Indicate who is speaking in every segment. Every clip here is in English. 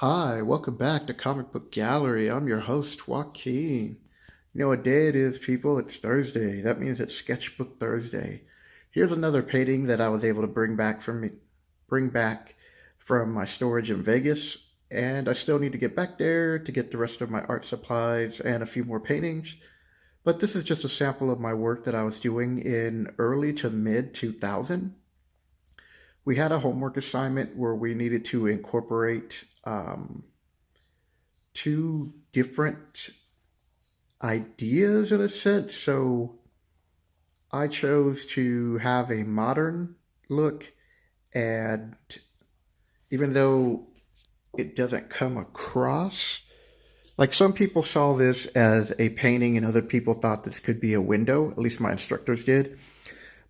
Speaker 1: Hi, welcome back to Comic Book Gallery. I'm your host, Joaquin. You know what day it is, people? It's Thursday. That means it's Sketchbook Thursday. Here's another painting that I was able to bring back from my storage in Vegas, and I still need to get back there to get the rest of my art supplies and a few more paintings. But this is just a sample of my work that I was doing in early to mid 2000. We had a homework assignment where we needed to incorporate two different ideas in a sense. So I chose to have a modern look, and even though it doesn't come across like some people saw this as a painting and other people thought this could be a window, at least my instructors did.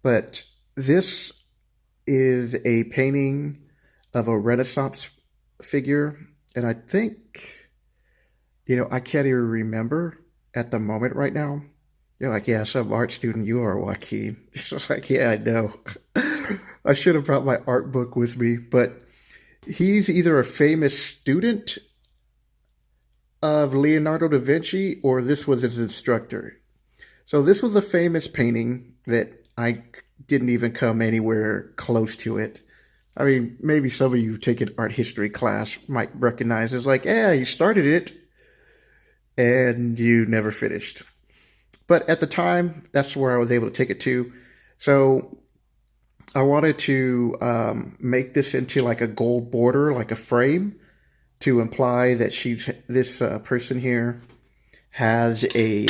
Speaker 1: But this is a painting of a Renaissance figure, and I think I can't even remember at the moment right now. You're like, yeah, some art student you are, Joaquin. It's like, yeah, I know. I should have brought my art book with me, but he's either a famous student of Leonardo da Vinci or this was his instructor. So this was a famous painting that I didn't even come anywhere close to it. I mean, maybe some of you who've taken art history class might recognize it's like, yeah, you started it and you never finished. But at the time, that's where I was able to take it to. So I wanted to make this into like a gold border, like a frame, to imply that this person here has a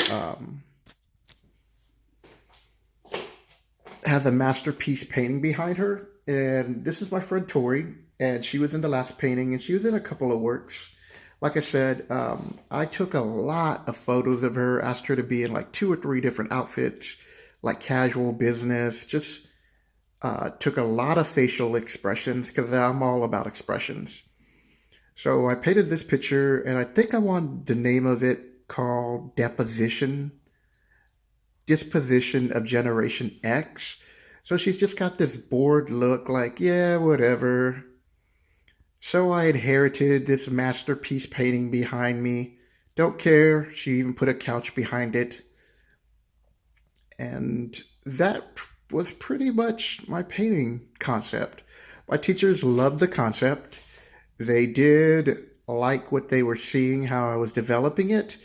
Speaker 1: masterpiece painting behind her. And this is my friend Tori, and she was in the last painting, and she was in a couple of works. Like I said, I took a lot of photos of her, asked her to be in like two or three different outfits, like casual business, just took a lot of facial expressions because I'm all about expressions. So I painted this picture, and I think I wanted the name of it called Disposition of Generation X. So she's just got this bored look like, yeah, whatever. So I inherited this masterpiece painting behind me. Don't care. She even put a couch behind it. And that was pretty much my painting concept. My teachers loved the concept. They did like what they were seeing, how I was developing it,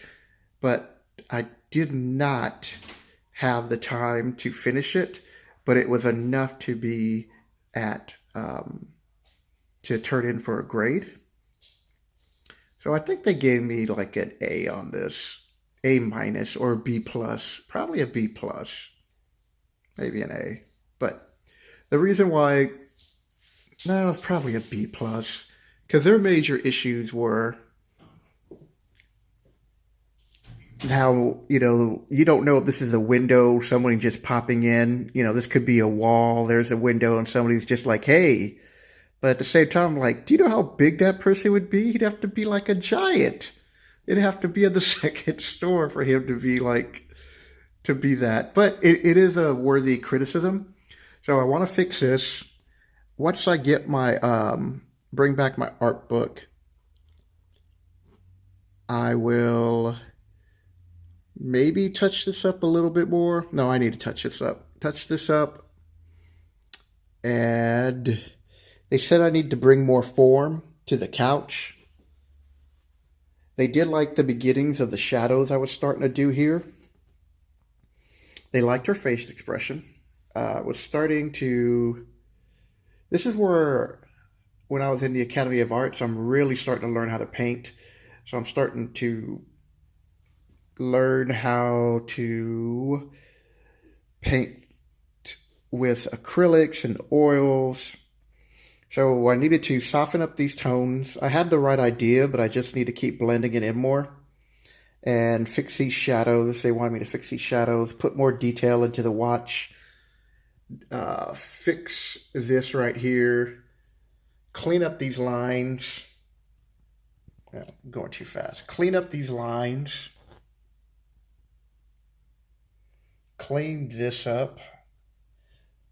Speaker 1: but I did not have the time to finish it. But it was enough to be at to turn in for a grade. So I think they gave me like an A on this, A minus or B plus, probably a B plus, maybe an A. But the reason why, no, it's probably a B plus, because their major issues were how you don't know if this is a window, someone just popping in. This could be a wall. There's a window, and somebody's just like, "Hey." But at the same time, I'm like, do you know how big that person would be? He'd have to be like a giant. It'd have to be in the second store for him to be that. But it is a worthy criticism. So I want to fix this. Once I get my bring back my art book, I will maybe touch this up a little bit more. No, I need to touch this up. Touch this up. And they said I need to bring more form to the couch. They did like the beginnings of the shadows I was starting to do here. They liked her face expression. Was starting to. This is where, when I was in the Academy of Arts, I'm really starting to learn how to paint. So I'm starting to learn how to paint with acrylics and oils. So I needed to soften up these tones. I had the right idea, but I just need to keep blending it in more and fix these shadows. They wanted me to fix these shadows, put more detail into the watch, fix this right here, clean up these lines. I'm going too fast. Clean up these lines. Clean this up.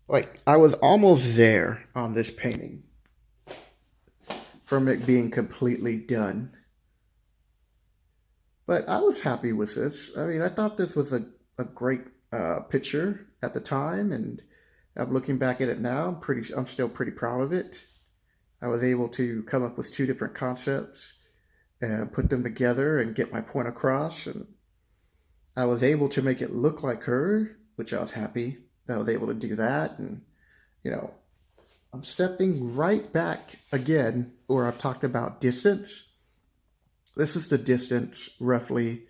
Speaker 1: Like, I was almost there on this painting. from it being completely done. But I was happy with this. I mean, I thought this was a great picture at the time, and I'm looking back at it now. I'm still pretty proud of it. I was able to come up with two different concepts and put them together and get my point across. And I was able to make it look like her, which I was happy that I was able to do that. And, you know, I'm stepping right back again where I've talked about distance. This is the distance roughly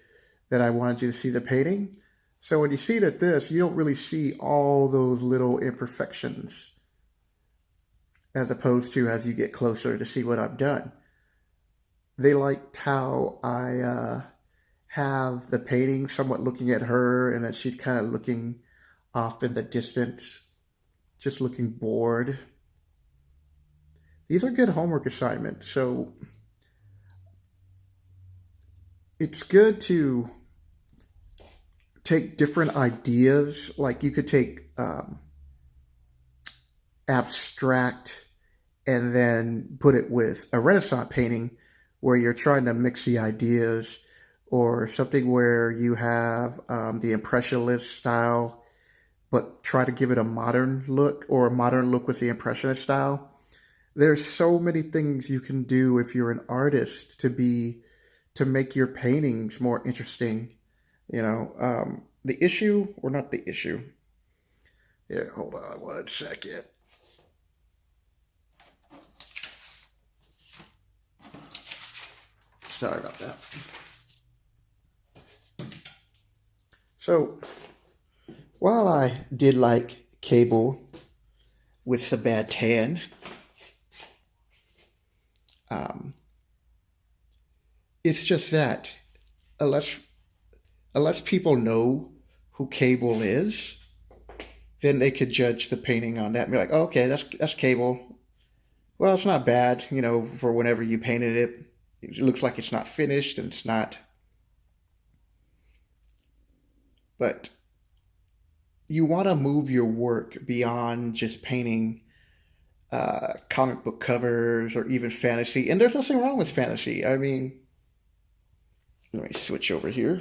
Speaker 1: that I wanted you to see the painting. So when you see it at this, you don't really see all those little imperfections as opposed to as you get closer to see what I've done. They liked how I have the painting somewhat looking at her and that she's kind of looking off in the distance, just looking bored. These are good homework assignments, so it's good to take different ideas. Like you could take abstract and then put it with a Renaissance painting where you're trying to mix the ideas, or something where you have the Impressionist style, but try to give it a modern look, or a modern look with the Impressionist style. There's so many things you can do if you're an artist to make your paintings more interesting. You know, the issue, or not the issue. Yeah, hold on 1 second. Sorry about that. So, while I did like Cable with the bad tan, um, it's just that unless people know who Cable is, then they could judge the painting on that and be like, oh, okay, that's Cable. Well, it's not bad, you know, for whenever you painted it. It looks like it's not finished, and it's not. But you want to move your work beyond just painting comic book covers or even fantasy. And there's nothing wrong with fantasy. I mean, let me switch over here.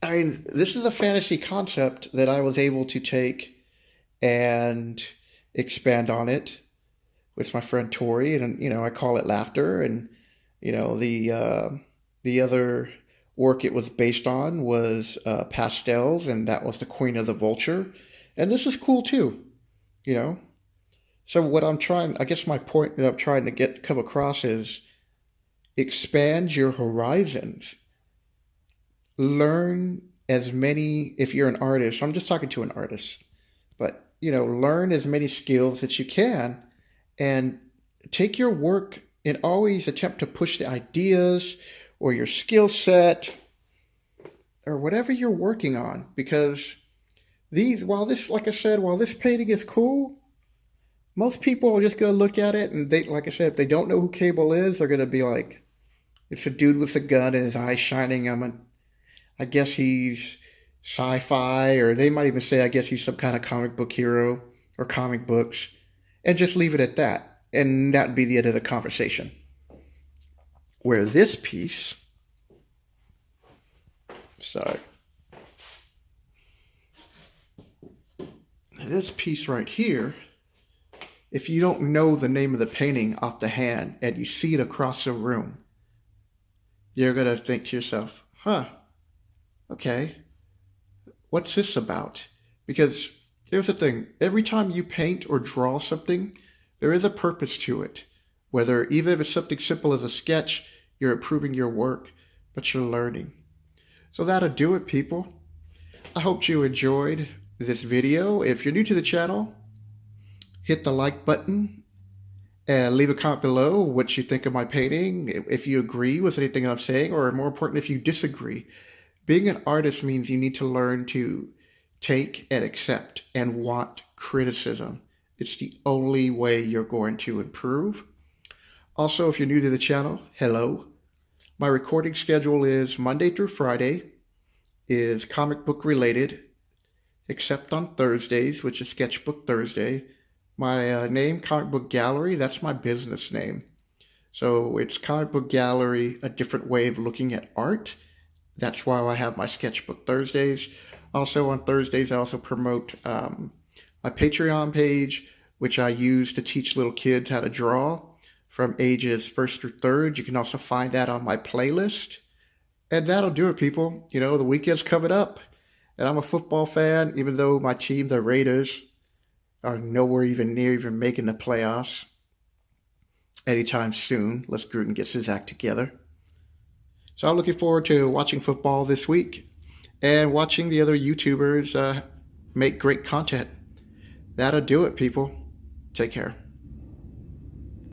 Speaker 1: I mean, this is a fantasy concept that I was able to take and expand on it with my friend Tori, and you know, I call it Laughter. And you know, the other work it was based on was Pastels, and that was the Queen of the Vulture. And this is cool too, you know. So what I'm trying, I guess my point that I'm trying to come across is expand your horizons. Learn as many, if you're an artist, I'm just talking to an artist, but you know, learn as many skills that you can, and take your work and always attempt to push the ideas or your skill set or whatever you're working on. Because while this, like I said, while this painting is cool, most people are just going to look at it and they, like I said, if they don't know who Cable is, they're going to be like, it's a dude with a gun and his eyes shining. I guess he's sci-fi, or they might even say, I guess he's some kind of comic book hero or comic books, and just leave it at that. And that'd be the end of the conversation. Where this piece, sorry, this piece right here, if you don't know the name of the painting off the hand and you see it across the room, you're going to think to yourself, huh, okay, what's this about? Because here's the thing, every time you paint or draw something, there is a purpose to it. Whether, even if it's something simple as a sketch, you're improving your work, but you're learning. So that'll do it, people. I hope you enjoyed this video. If you're new to the channel, hit the like button and leave a comment below what you think of my painting, if you agree with anything I'm saying, or more important, if you disagree. Being an artist means you need to learn to take and accept and want criticism. It's the only way you're going to improve. Also, if you're new to the channel, hello. My recording schedule is Monday through Friday, is comic book related. except on Thursdays, which is Sketchbook Thursday. My name, Comicbook Gallery, that's my business name. So it's Comicbook Gallery, a different way of looking at art. That's why I have my Sketchbook Thursdays. Also on Thursdays, I also promote my Patreon page, which I use to teach little kids how to draw from ages 1st through 3rd. You can also find that on my playlist. And that'll do it, people. You know, the weekend's coming up, and I'm a football fan, even though my team, the Raiders, are nowhere even near even making the playoffs anytime soon, unless Gruden gets his act together. So I'm looking forward to watching football this week and watching the other YouTubers make great content. That'll do it, people. Take care.